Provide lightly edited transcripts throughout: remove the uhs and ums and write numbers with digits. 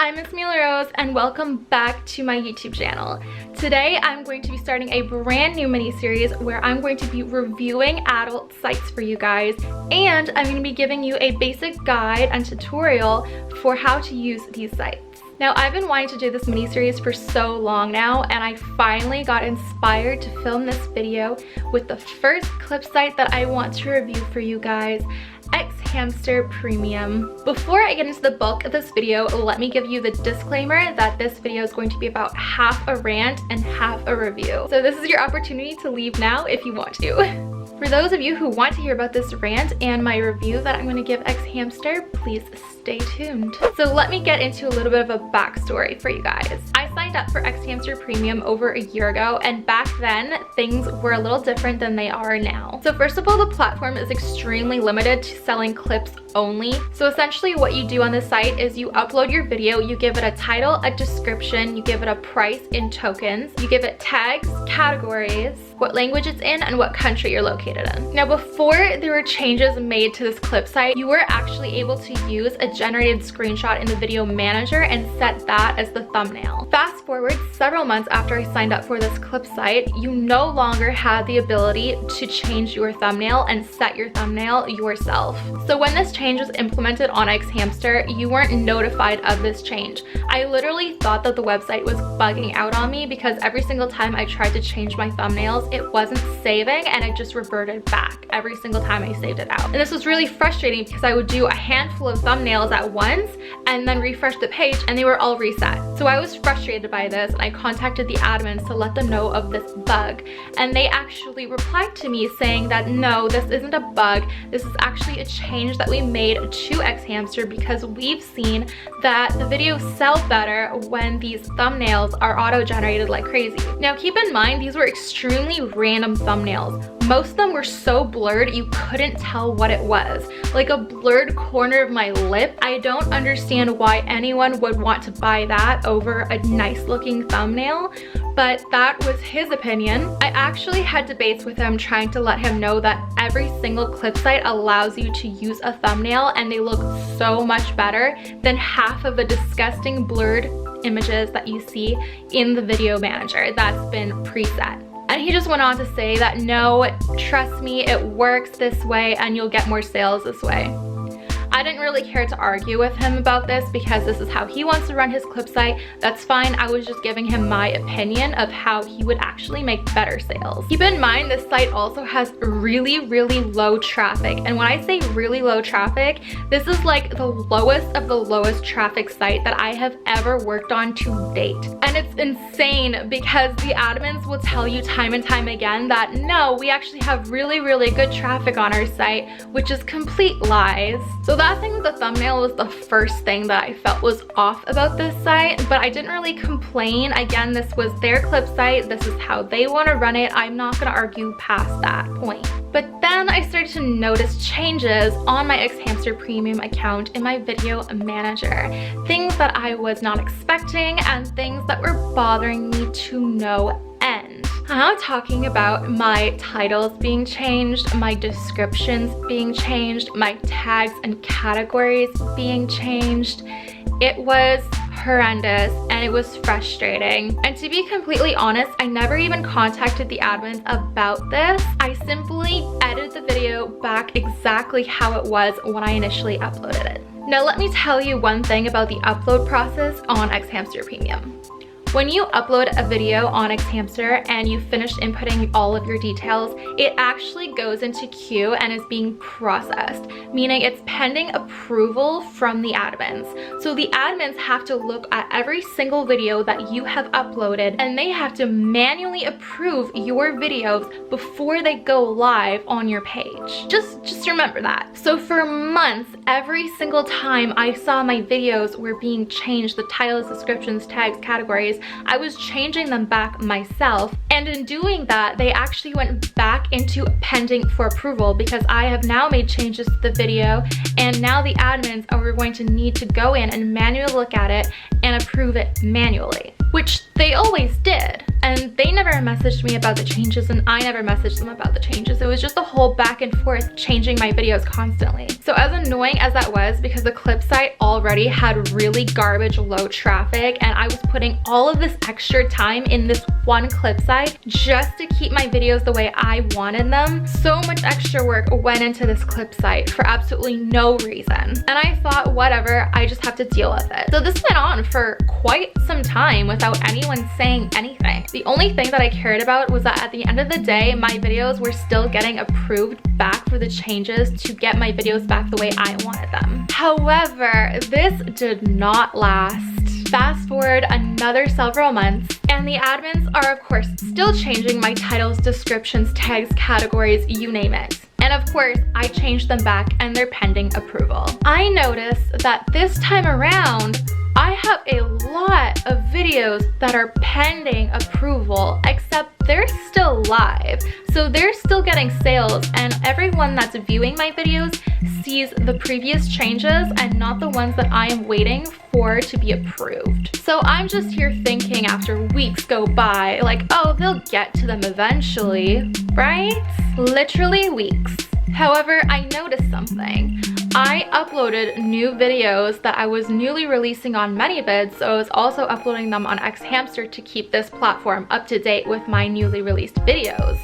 I'm Miss Mila Rose and welcome back to my YouTube channel. Today I'm going to be starting a brand new mini series where I'm going to be reviewing adult sites for you guys, and I'm going to be giving you a basic guide and tutorial for how to use these sites. Now, I've been wanting to do this mini series for so long now, and I finally got inspired to film this video with the first clip site that I want to review for you guys, Xhamster Premium. Before I get into the bulk of this video, let me give you the disclaimer that this video is going to be about half a rant and half a review. So this is your opportunity to leave now if you want to. For those of you who want to hear about this rant and my review that I'm going to give Xhamster, please stay tuned. So let me get into a little bit of a backstory for you guys. I signed up for Xhamster Premium over a year ago, and back then things were a little different than they are now. So first of all, the platform is extremely limited to selling clips only. So essentially what you do on this site is you upload your video, you give it a title, a description, you give it a price in tokens, you give it tags, categories, what language it's in, and what country you're located in. Now, before there were changes made to this clip site, you were actually able to use a generated screenshot in the video manager and set that as the thumbnail. Fast forward several months after I signed up for this clip site, you no longer had the ability to change your thumbnail and set your thumbnail yourself. So when this change was implemented on Xhamster, you weren't notified of this change. I literally thought that the website was bugging out on me because every single time I tried to change my thumbnails, it wasn't saving and it just reverted back every single time I saved it out. And this was really frustrating because I would do a handful of thumbnails at once and then refresh the page and they were all reset. So I was frustrated by this and I contacted the admins to let them know of this bug. And they actually replied to me saying that no, this isn't a bug. This is actually a change that we made to Xhamster because we've seen that the videos sell better when these thumbnails are auto-generated like crazy. Now keep in mind, these were extremely random thumbnails. Most of them were so blurred you couldn't tell what it was. Like a blurred corner of my lip. I don't understand why anyone would want to buy that over a nice looking thumbnail, but that was his opinion. I actually had debates with him trying to let him know that every single clip site allows you to use a thumbnail and they look so much better than half of the disgusting blurred images that you see in the video manager that's been preset. And he just went on to say that no, trust me, it works this way and you'll get more sales this way. I didn't really care to argue with him about this because this is how he wants to run his clip site. That's fine. I was just giving him my opinion of how he would actually make better sales. Keep in mind, this site also has really low traffic. And when I say really low traffic, this is like the lowest of the lowest traffic site that I have ever worked on to date. And it's insane because the admins will tell you time and time again that no, we actually have really good traffic on our site, which is complete lies. So that thing with the thumbnail was the first thing that I felt was off about this site, but I didn't really complain. Again, this was their clip site. This is how they want to run it. I'm not going to argue past that point. But then I started to notice changes on my Xhamster Premium account in my video manager. Things that I was not expecting and things that were bothering me to no end. I'm talking about my titles being changed, my descriptions being changed, my tags and categories being changed. It was horrendous and it was frustrating. And to be completely honest, I never even contacted the admins about this. I simply edited the video back exactly how it was when I initially uploaded it. Now let me tell you one thing about the upload process on Xhamster Premium. When you upload a video on Xhamster and you finish inputting all of your details, it actually goes into queue and is being processed, meaning it's pending approval from the admins. So the admins have to look at every single video that you have uploaded and they have to manually approve your videos before they go live on your page. Just remember that. So for months, every single time I saw my videos were being changed, the titles, descriptions, tags, categories, I was changing them back myself, and in doing that they actually went back into pending for approval because I have now made changes to the video and now the admins are going to need to go in and manually look at it and approve it manually, which they always did. and they never messaged me about the changes and I never messaged them about the changes. It was just a whole back and forth changing my videos constantly. So as annoying as that was, because the clip site already had really garbage low traffic and I was putting all of this extra time in this one clip site just to keep my videos the way I wanted them, so much extra work went into this clip site for absolutely no reason. And I thought, whatever, I just have to deal with it. So this went on for quite some time without anyone saying anything. The only thing that I cared about was that at the end of the day, my videos were still getting approved back for the changes to get my videos back the way I wanted them. However, this did not last. Fast forward another several months, and the admins are of course still changing my titles, descriptions, tags, categories, you name it. And of course, I changed them back and they're pending approval. I noticed that this time around, I have a lot of videos that are pending approval, except they're still live. So they're still getting sales, and everyone that's viewing my videos sees the previous changes and not the ones that I am waiting for to be approved. So I'm just here thinking after weeks go by, like, oh, they'll get to them eventually, right? Literally weeks. However, I noticed something. I uploaded new videos that I was newly releasing on ManyVids, so I was also uploading them on xHamster to keep this platform up to date with my newly released videos.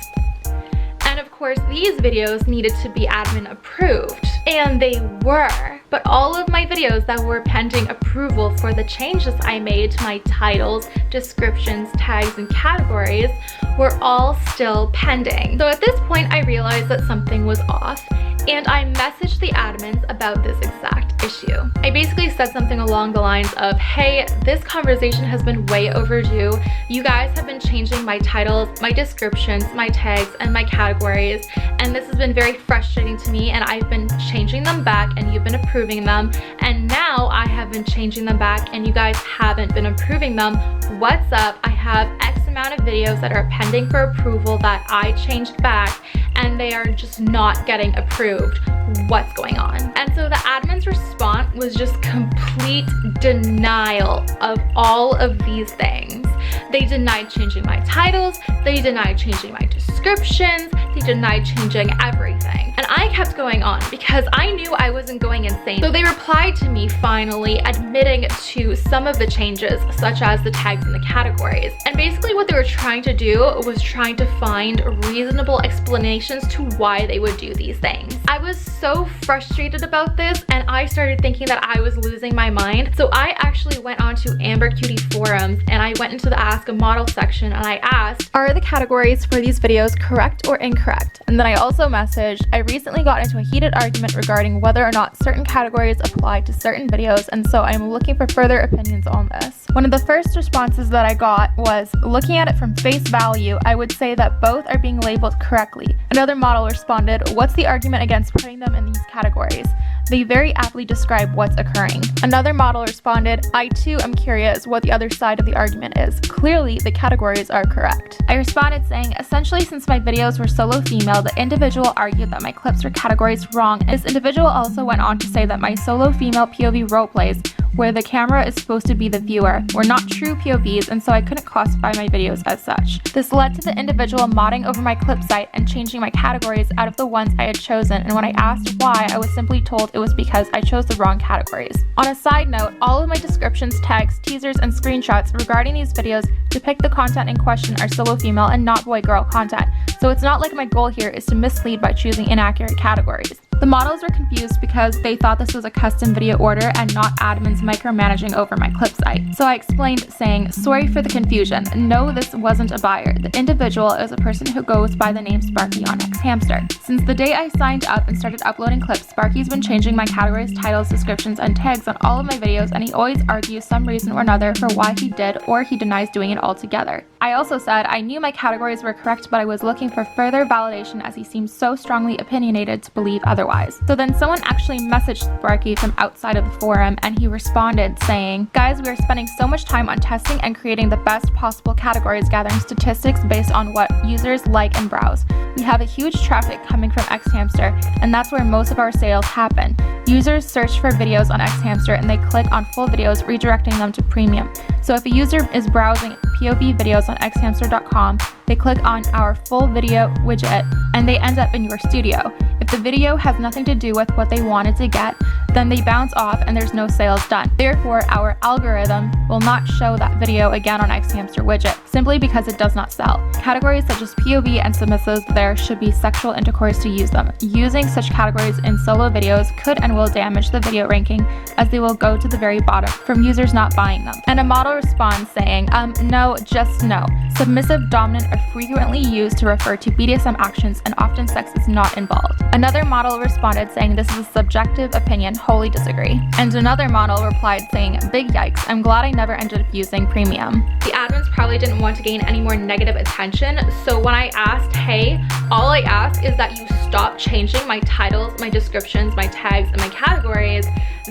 And of course, these videos needed to be admin approved, and they were. But all of my videos that were pending approval for the changes I made to my titles, descriptions, tags, and categories were all still pending. So at this point, I realized that something was off, and I messaged the admins about this exact issue. I basically said something along the lines of, hey, this conversation has been way overdue. You guys have been changing my titles, my descriptions, my tags, and my categories, and this has been very frustrating to me, and I've been changing them back and you've been approving them, and now I have been changing them back and you guys haven't been approving them. What's up? I have X amount of videos that are pending for approval that I changed back, and they are just not getting approved. What's going on? And so the admin's response was just complete denial of all of these things. They denied changing my titles, they denied changing my descriptions, they denied changing everything. And I kept going on because I knew I wasn't going insane. So they replied to me finally, admitting to some of the changes, such as the tags and the categories. And basically what they were trying to do was trying to find reasonable explanations to why they would do these things. I was so frustrated about this, and I started thinking that I was losing my mind. So I actually went on to Amber Cutie forums, and I went into the Ask a Model section, and I asked, are the categories for these videos correct or incorrect? And then I also messaged, I recently got into a heated argument regarding whether or not certain categories apply to certain videos, and so I'm looking for further opinions on this. One of the first responses that I got was, looking at it from face value, I would say that both are being labeled correctly. Another model responded, what's the argument against putting them in these categories? They very aptly describe what's occurring. Another model responded, I too am curious what the other side of the argument is. Clearly, the categories are correct. I responded saying, essentially, since my videos were solo female, the individual argued that my clips were categorized wrong. This individual also went on to say that my solo female POV roleplays, where the camera is supposed to be the viewer, were not true POVs, and so I couldn't classify my videos as such. This led to the individual modding over my clip site and changing my categories out of the ones I had chosen, and when I asked why, I was simply told it was because I chose the wrong categories. On a side note, all of my descriptions, tags, teasers, and screenshots regarding these videos depict the content in question are solo female and not boy-girl content, so it's not like my goal here is to mislead by choosing inaccurate categories. The models were confused because they thought this was a custom video order and not admins micromanaging over my clip site. So I explained saying, sorry for the confusion. No, this wasn't a buyer. The individual is a person who goes by the name Sparky on xHamster. Since the day I signed up and started uploading clips, Sparky's been changing my categories, titles, descriptions, and tags on all of my videos, and he always argues some reason or another for why he did, or he denies doing it altogether. I also said I knew my categories were correct, but I was looking for further validation as he seemed so strongly opinionated to believe otherwise. So then someone actually messaged Sparky from outside of the forum, and he responded saying, guys, we are spending so much time on testing and creating the best possible categories, gathering statistics based on what users like and browse. We have a huge traffic coming from xHamster, and that's where most of our sales happen. Users search for videos on xHamster and they click on full videos, redirecting them to premium. So if a user is browsing POV videos on xhamster.com, they click on our full video widget and they end up in your studio. If the video has nothing to do with what they wanted to get, then they bounce off and there's no sales done. Therefore, our algorithm will not show that video again on xhamster widget, simply because it does not sell. Categories such as POV and submissives, there should be sexual intercourse to use them. Using such categories in solo videos could and will damage the video ranking, as they will go to the very bottom from users not buying them. And a model responds saying, no, just no. Submissive, dominant are frequently used to refer to BDSM actions, and often sex is not involved. Another model responded saying, this is a subjective opinion, wholly disagree. And another model replied saying, big yikes, I'm glad I never ended up using premium. The admins probably didn't want to gain any more negative attention, so when I asked, hey, all I ask is that you stop changing my titles, my descriptions, my tags, and my categories,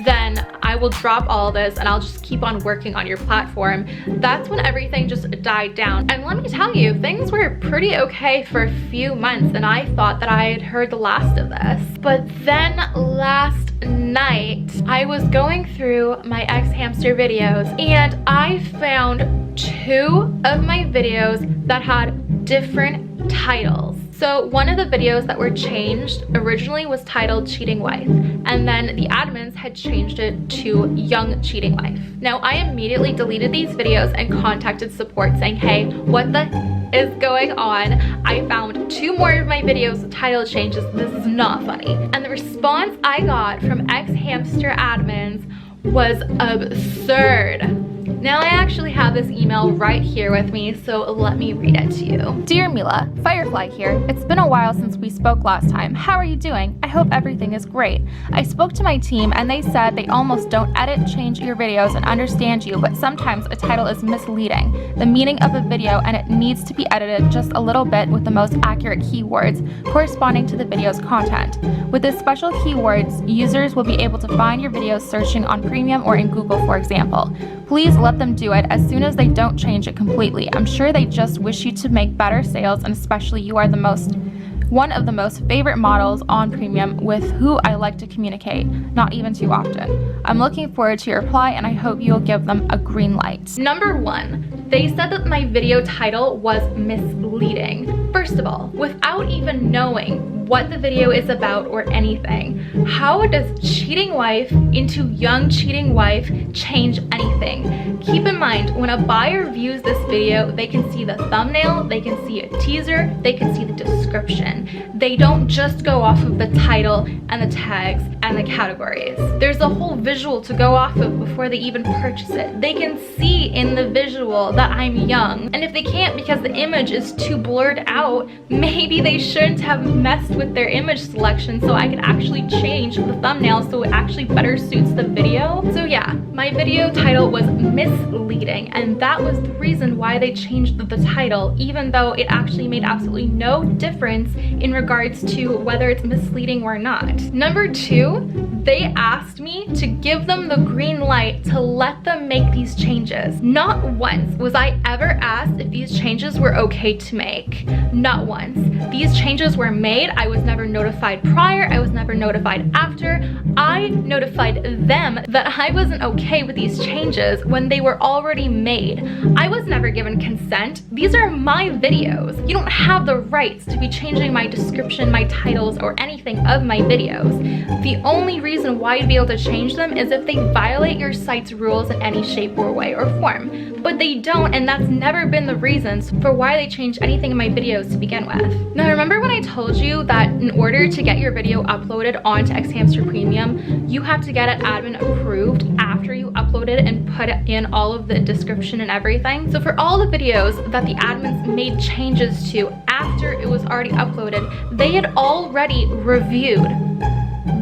then I will drop all this and I'll just keep on working on your platform. That's when everything just died down. And let me tell you, things were pretty okay for a few months, and I thought that I had heard the last of this. But then last night, I was going through my xhamster videos and I found 2 of my videos that had different titles. So one of the videos that were changed originally was titled Cheating Wife, and then the admins had changed it to Young Cheating Wife. Now I immediately deleted these videos and contacted support saying, hey, what the is going on? I found 2 more of my videos with title changes. This is not funny. And the response I got from xhamster admins was absurd. Now I actually have this email right here with me, so let me read it to you. Dear Mila, Firefly here. It's been a while since we spoke last time. How are you doing? I hope everything is great. I spoke to my team and they said they almost don't edit, change your videos, and understand you, but sometimes a title is misleading the meaning of a video and it needs to be edited just a little bit with the most accurate keywords corresponding to the video's content. With this special keywords, users will be able to find your videos searching on Premium or in Google, for example. Please let them do it as soon as they don't change it completely. I'm sure they just wish you to make better sales, and especially you are one of the most favorite models on Premium with who I like to communicate, not even too often. I'm looking forward to your reply and I hope you'll give them a green light. Number 1, they said that my video title was misleading. First of all, without even knowing what the video is about or anything, how does Cheating Wife into Young Cheating Wife change anything? Keep in mind, when a buyer views this video, they can see the thumbnail, they can see a teaser, they can see the description. They don't just go off of the title and the tags and the categories. There's a whole visual to go off of before they even purchase it. They can see in the visual that I'm young, and if they can't because the image is too blurred out, maybe they shouldn't have messed with their image selection so I could actually change the thumbnail so it actually better suits the video. So yeah, my video title was misleading, and that was the reason why they changed the title, even though it actually made absolutely no difference in regards to whether it's misleading or not. Number 2, they asked me to give them the green light to let them make these changes. Not once was I ever asked if these changes were okay to make. Not once. These changes were made. I was never notified prior. I was never notified after. I notified them that I wasn't okay with these changes when they were already made. I was never given consent. These are my videos. You don't have the rights to be changing my description, my titles, or anything of my videos. The only reason why you'd be able to change them is if they violate your site's rules in any shape or way or form. But they don't, and that's never been the reasons for why they change anything in my videos to begin with. Now remember when I told you that in order to get your video uploaded onto xhamster Premium, you have to get it admin approved after you upload it and put in all of the description and everything? So for all the videos that the admins made changes to after it was already uploaded, they had already reviewed.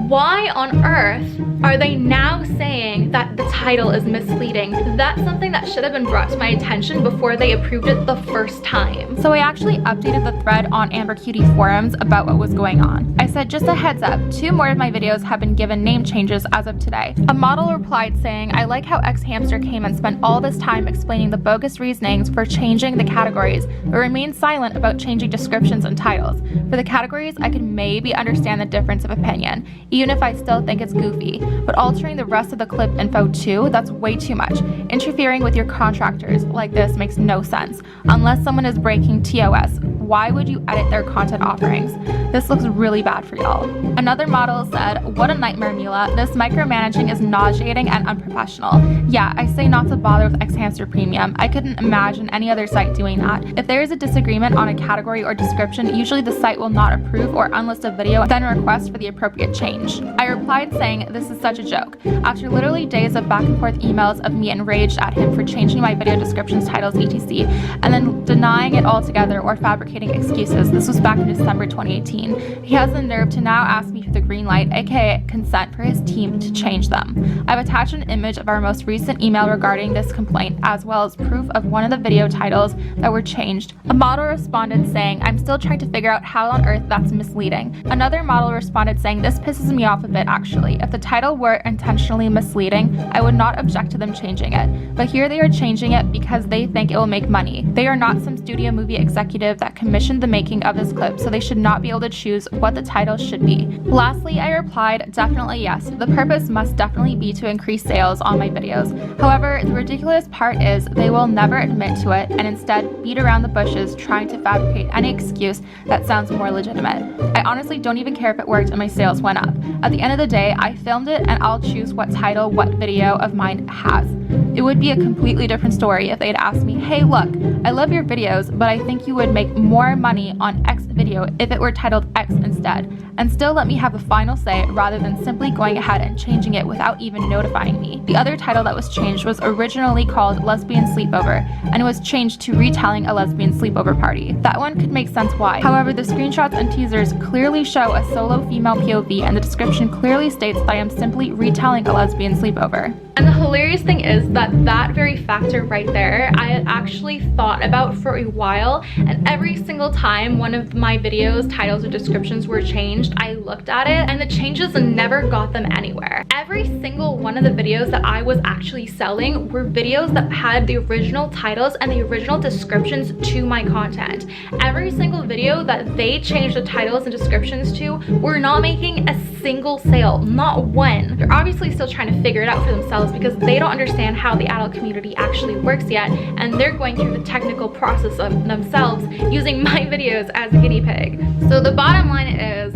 Why on earth are they now saying that the title is misleading? That's something that should have been brought to my attention before they approved it the first time. So I actually updated the thread on Amber Cutie forums about what was going on. I said, just a heads up, 2 more of my videos have been given name changes as of today. A model replied saying, I like how xhamster came and spent all this time explaining the bogus reasonings for changing the categories, but remained silent about changing descriptions and titles. For the categories, I could maybe understand the difference of opinion, even if I still think it's goofy. But altering the rest of the clip info too, that's way too much. Interfering with your contractors like this makes no sense. Unless someone is breaking TOS, why would you edit their content offerings? This looks really bad for y'all. Another model said, "What a nightmare, Mila. This micromanaging is nauseating and unprofessional." Yeah, I say not to bother with Xhamster Premium. I couldn't imagine any other site doing that. If there is a disagreement on a category or description, usually the site will not approve or unlist a video, then request for the appropriate change. I replied saying, "This is such a joke." After literally days of back and forth emails of me enraged at him for changing my video descriptions, titles, etc., and then denying it altogether or fabricating excuses. This was back in December 2018. He has the nerve to now ask me for the green light, aka consent, for his team to change them. I've attached an image of our most recent email regarding this complaint, as well as proof of one of the video titles that were changed. A model responded saying, "I'm still trying to figure out how on earth that's misleading." Another model responded saying, "This pisses me off a bit actually. If the title were intentionally misleading, I would not object to them changing it. But here they are changing it because they think it will make money. They are not some studio movie executive that commissioned the making of this clip, so they should not be able to choose what the title should be." Lastly, I replied, "Definitely yes. The purpose must definitely be to increase sales on my videos. However, the ridiculous part is they will never admit to it and instead beat around the bushes trying to fabricate any excuse that sounds more legitimate. I honestly don't even care if it worked and my sales went up. At the end of the day, I filmed it and I'll choose what title what video of mine has. It would be a completely different story if they'd asked me, 'Hey, look, I love your videos, but I think you would make more money on X video if it were titled X instead,' and still let me have the final say rather than simply going ahead and changing it without even notifying me." The other title that was changed was originally called Lesbian Sleepover, and it was changed to Retelling a Lesbian Sleepover Party. That one could make sense why. However, the screenshots and teasers clearly show a solo female POV, and the description clearly states that I am simply retelling a lesbian sleepover. And the hilarious thing is that that very factor right there, I had actually thought about for a while, and every single time one of my videos, titles, or descriptions were changed, I looked at it, and the changes never got them anywhere. Every single one of the videos that I was actually selling were videos that had the original titles and the original descriptions to my content. Every single video that they changed the titles and descriptions to were not making a single sale, not one. They're obviously still trying to figure it out for themselves because they don't understand how the adult community actually works yet, and they're going through the technical process of themselves using my videos as a guinea pig. So the bottom line is,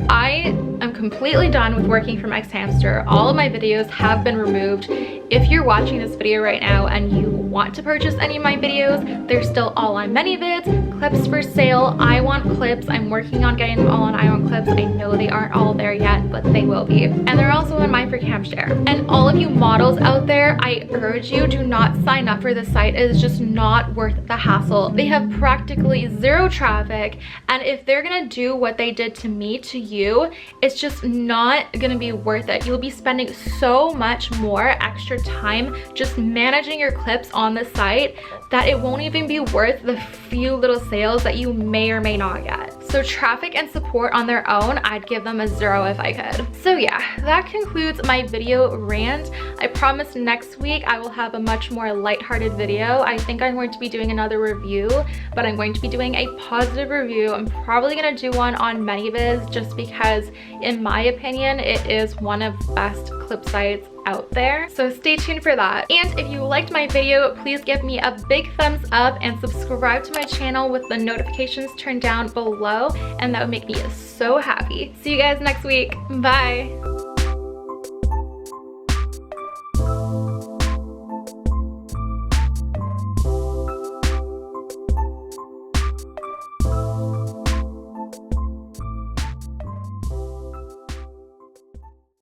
I am completely done with working from Xhamster. All of my videos have been removed. If you're watching this video right now and you want to purchase any of my videos, they're still all on ManyVids, clips for sale. I want clips. I'm working on getting them all on I Want Clips. I know they aren't all there yet, but they will be. And they're also on my Share. And all of you models out there, I urge you, do not sign up for this site. It is just not worth the hassle. They have practically zero traffic, and if they're gonna do what they did to me to you, it's just not gonna be worth it. You'll be spending so much more extra time just managing your clips on the site that it won't even be worth the few little sales that you may or may not get. So traffic and support on their own, I'd give them a 0 if I could. So yeah, that concludes my video rant. I promise next week I will have a much more lighthearted video. I think I'm going to be doing another review, but I'm going to be doing a positive review. I'm probably gonna do one on ManyVids just because, in my opinion, it is one of the best clip sites out there. So stay tuned for that. And if you liked my video, please give me a big thumbs up and subscribe to my channel with the notifications turned down below, and that would make me so happy. See you guys next week. Bye.